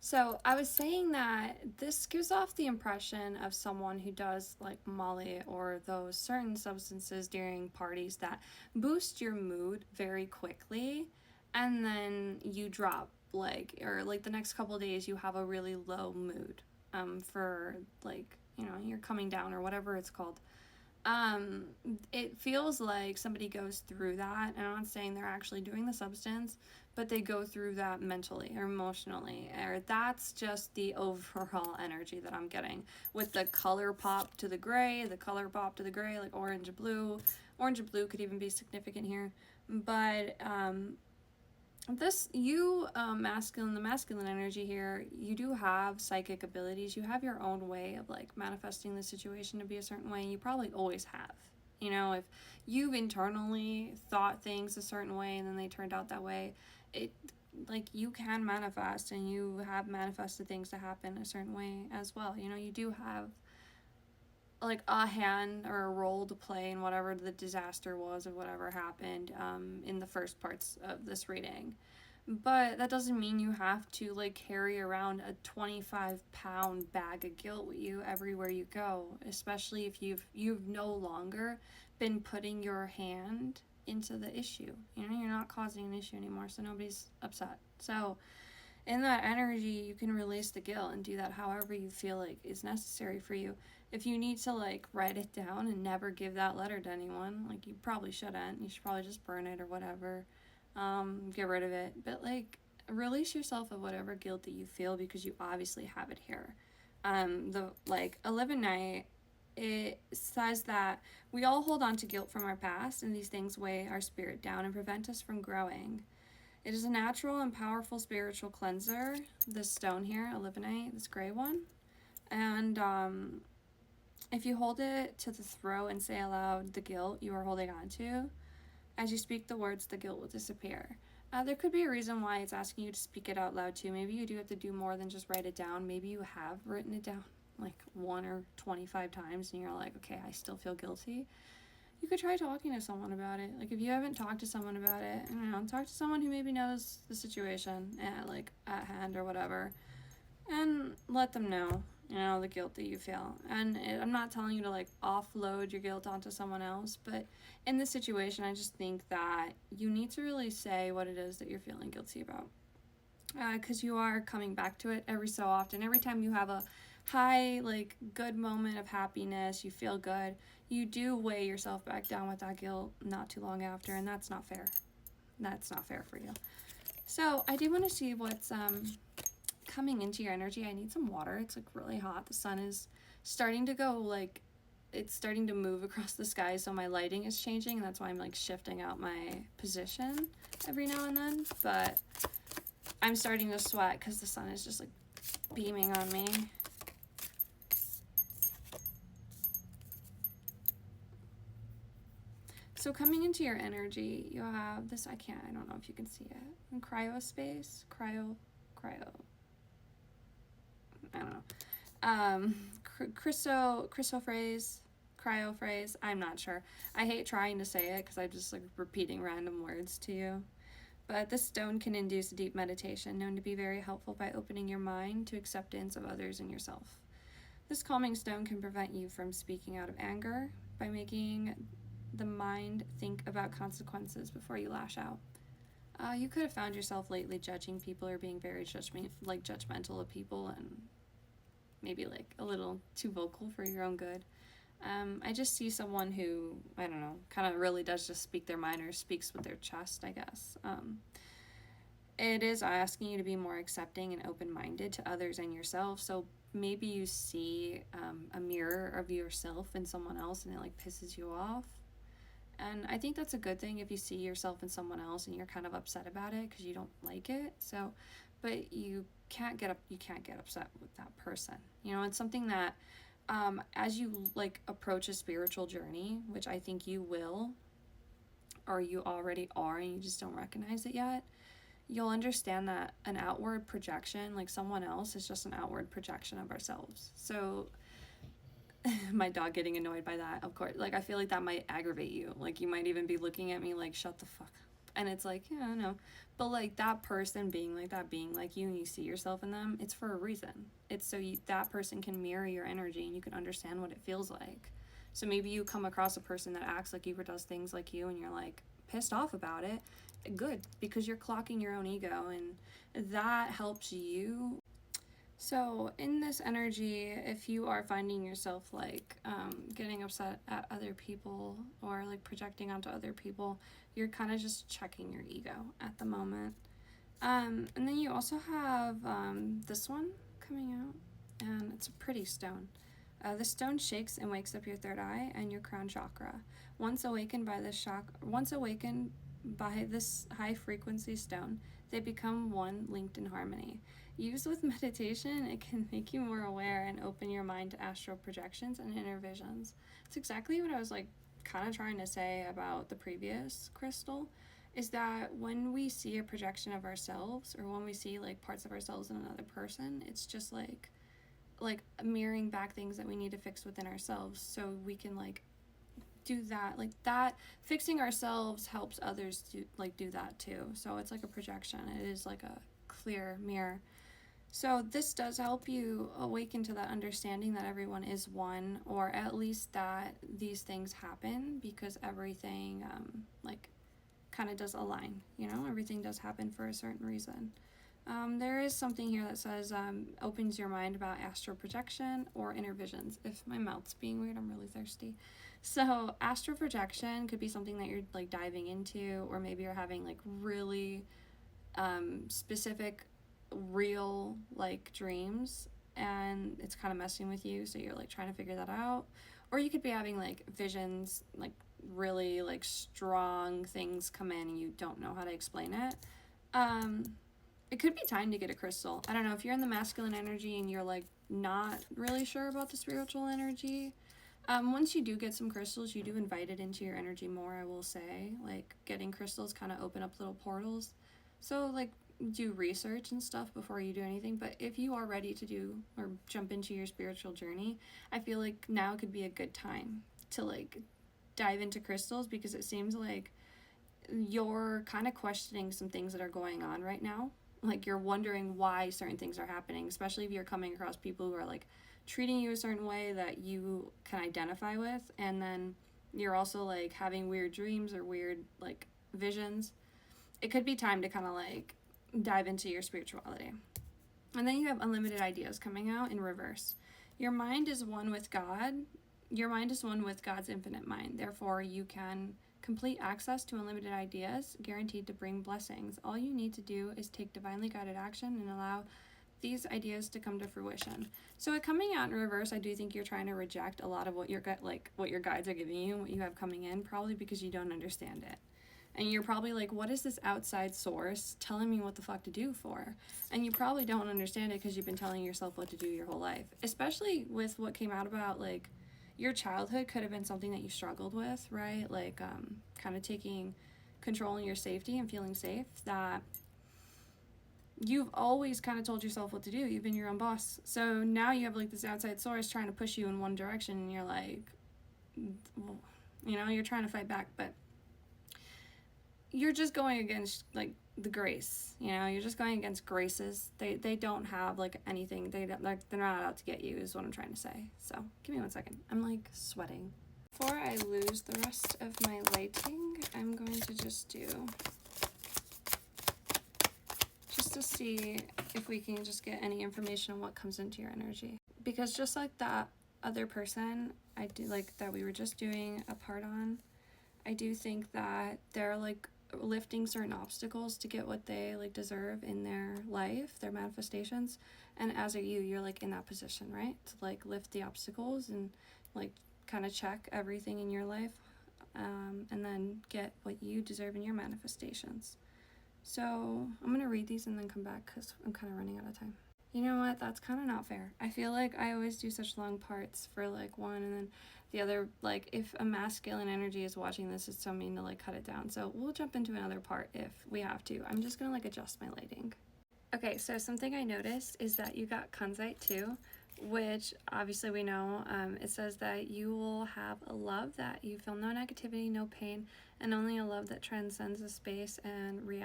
So I was saying that this gives off the impression of someone who does like Molly or those certain substances during parties that boost your mood very quickly, and then you drop or like the next couple days you have a really low mood for like you're coming down or whatever it's called. It feels like somebody goes through that, and I'm not saying they're actually doing the substance, but they go through that mentally or emotionally, or that's just the overall energy that I'm getting with the color pop to the gray, like orange and blue. Orange and blue could even be significant here, but this you masculine the masculine energy here, you do have psychic abilities, you have your own way of like manifesting the situation to be a certain way. You probably always have, if you've internally thought things a certain way and then they turned out that way, it like you can manifest, and you have manifested things to happen a certain way as well. You do have like a hand or a role to play in whatever the disaster was or whatever happened in the first parts of this reading. But that doesn't mean you have to like carry around a 25-pound bag of guilt with you everywhere you go, especially if you've no longer been putting your hand into the issue. You're not causing an issue anymore, so nobody's upset. So in that energy, you can release the guilt and do that however you feel like is necessary for you. If you need to like write it down and never give that letter to anyone, like you probably shouldn't. You should probably just burn it or whatever. Get rid of it. But like release yourself of whatever guilt that you feel, because you obviously have it here. The like 11 night, it says that we all hold on to guilt from our past, and these things weigh our spirit down and prevent us from growing. It is a natural and powerful spiritual cleanser, this stone here, Olivenite, this gray one. And if you hold it to the throat and say aloud the guilt you are holding on to, as you speak the words, the guilt will disappear. There could be a reason why it's asking you to speak it out loud too. Maybe you do have to do more than just write it down. Maybe you have written it down like 1 or 25 times and you're like, okay, I still feel guilty. You could try talking to someone about it. Like if you haven't talked to someone about it, I don't know, talk to someone who maybe knows the situation at hand or whatever, and let them know, the guilt that you feel. And I'm not telling you to like offload your guilt onto someone else, but in this situation, I just think that you need to really say what it is that you're feeling guilty about. Because you are coming back to it every so often. Every time you have a high, like, good moment of happiness, you feel good, you do weigh yourself back down with that guilt not too long after, and that's not fair. That's not fair for you. So I do want to see what's coming into your energy. I need some water. It's like really hot. The sun is starting to go like it's starting to move across the sky, so my lighting is changing, and that's why I'm like shifting out my position every now and then. But I'm starting to sweat because the sun is just like beaming on me. So coming into your energy, you have this, I don't know if you can see it. In cryospace, cryo, I don't know. Cryo phrase, I'm not sure. I hate trying to say it because I'm just like repeating random words to you. But this stone can induce deep meditation, known to be very helpful by opening your mind to acceptance of others and yourself. This calming stone can prevent you from speaking out of anger by making the mind think about consequences before you lash out. You could have found yourself lately judging people or being very judgmental of people, and maybe like a little too vocal for your own good. I just see someone who, I don't know, kind of really does just speak their mind or speaks with their chest, I guess. It is asking you to be more accepting and open-minded to others and yourself. So maybe you see a mirror of yourself in someone else and it like pisses you off. And I think that's a good thing if you see yourself in someone else and you're kind of upset about it because you don't like it. So, but you can't get upset with that person. It's something that as you like approach a spiritual journey, which I think you will, or you already are and you just don't recognize it yet, you'll understand that an outward projection, like someone else, is just an outward projection of ourselves. So my dog getting annoyed by that, of course, like I feel like that might aggravate you. Like you might even be looking at me like, shut the fuck up. and it's like, yeah, I know. But like that person being like that, being like you, and you see yourself in them, it's for a reason. It's so that person can mirror your energy and you can understand what it feels like. So maybe you come across a person that acts like you or does things like you and you're like pissed off about it. Good, because you're clocking your own ego and that helps you. So in this energy, if you are finding yourself like getting upset at other people or like projecting onto other people, you're kind of just checking your ego at the moment. And then you also have this one coming out, and it's a pretty stone. The stone shakes and wakes up your third eye and your crown chakra. Once awakened by this high frequency stone, they become one linked in harmony. Used with meditation, it can make you more aware and open your mind to astral projections and inner visions. It's exactly what I was like kind of trying to say about the previous crystal, is that when we see a projection of ourselves or when we see like parts of ourselves in another person, it's just like mirroring back things that we need to fix within ourselves so we can like do that. Like that fixing ourselves helps others do that too. So it's like a projection. It is like a clear mirror. So this does help you awaken to that understanding that everyone is one, or at least that these things happen because everything like kind of does align, you know, everything does happen for a certain reason. There is something here that says opens your mind about astral projection or inner visions. If my mouth's being weird, I'm really thirsty. So astral projection could be something that you're like diving into, or maybe you're having like really specific real like dreams and it's kind of messing with you, so you're like trying to figure that out. Or you could be having like visions, like really like strong things come in and you don't know how to explain it. It could be time to get a crystal. I don't know if you're in the masculine energy and you're like not really sure about the spiritual energy. Once you do get some crystals, you do invite it into your energy more, I will say. Like getting crystals kind of open up little portals. So like do research and stuff before you do anything. But if you are ready to do or jump into your spiritual journey, I feel like now could be a good time to like dive into crystals, because it seems like you're kind of questioning some things that are going on right now. Like you're wondering why certain things are happening, especially if you're coming across people who are like treating you a certain way that you can identify with, and then you're also like having weird dreams or weird like visions. It could be time to kind of like dive into your spirituality. And then you have unlimited ideas coming out in reverse. Your mind is one with God. Your mind is one with God's infinite mind. Therefore, you can complete access to unlimited ideas, guaranteed to bring blessings. All you need to do is take divinely guided action and allow these ideas to come to fruition. So it coming out in reverse, I do think you're trying to reject a lot of what your guides are giving you and what you have coming in, probably because you don't understand it. And you're probably like, what is this outside source telling me what the fuck to do for? And you probably don't understand it because you've been telling yourself what to do your whole life. Especially with what came out about, like, your childhood could have been something that you struggled with, right? Like, kind of taking control in your safety and feeling safe, that you've always kind of told yourself what to do. You've been your own boss. So now you have, like, this outside source trying to push you in one direction, and you're like, well, you know, you're trying to fight back, but you're just going against like the grace, you know, you're just going against graces. They don't have like anything, they're not out to get you, is what I'm trying to say. So give me 1 second, I'm like sweating. Before I lose the rest of my lighting, I'm going to just to see if we can just get any information on what comes into your energy. Because just like that other person I do, like that we were just doing a part on, I do think that they're like lifting certain obstacles to get what they like deserve in their life, their manifestations. And as are you, you're like in that position, right, to like lift the obstacles and like kind of check everything in your life, and then get what you deserve in your manifestations. So I'm gonna read these and then come back because I'm kind of running out of time. You know what, that's kind of not fair. I feel like I always do such long parts for like one, and then the other, like if a masculine energy is watching this, it's so mean to like cut it down. So we'll jump into another part if we have to. I'm just gonna like adjust my lighting. Okay, so something I noticed is that you got kunzite too, which obviously we know, it says that you will have a love that you feel no negativity, no pain, and only a love that transcends the space and reality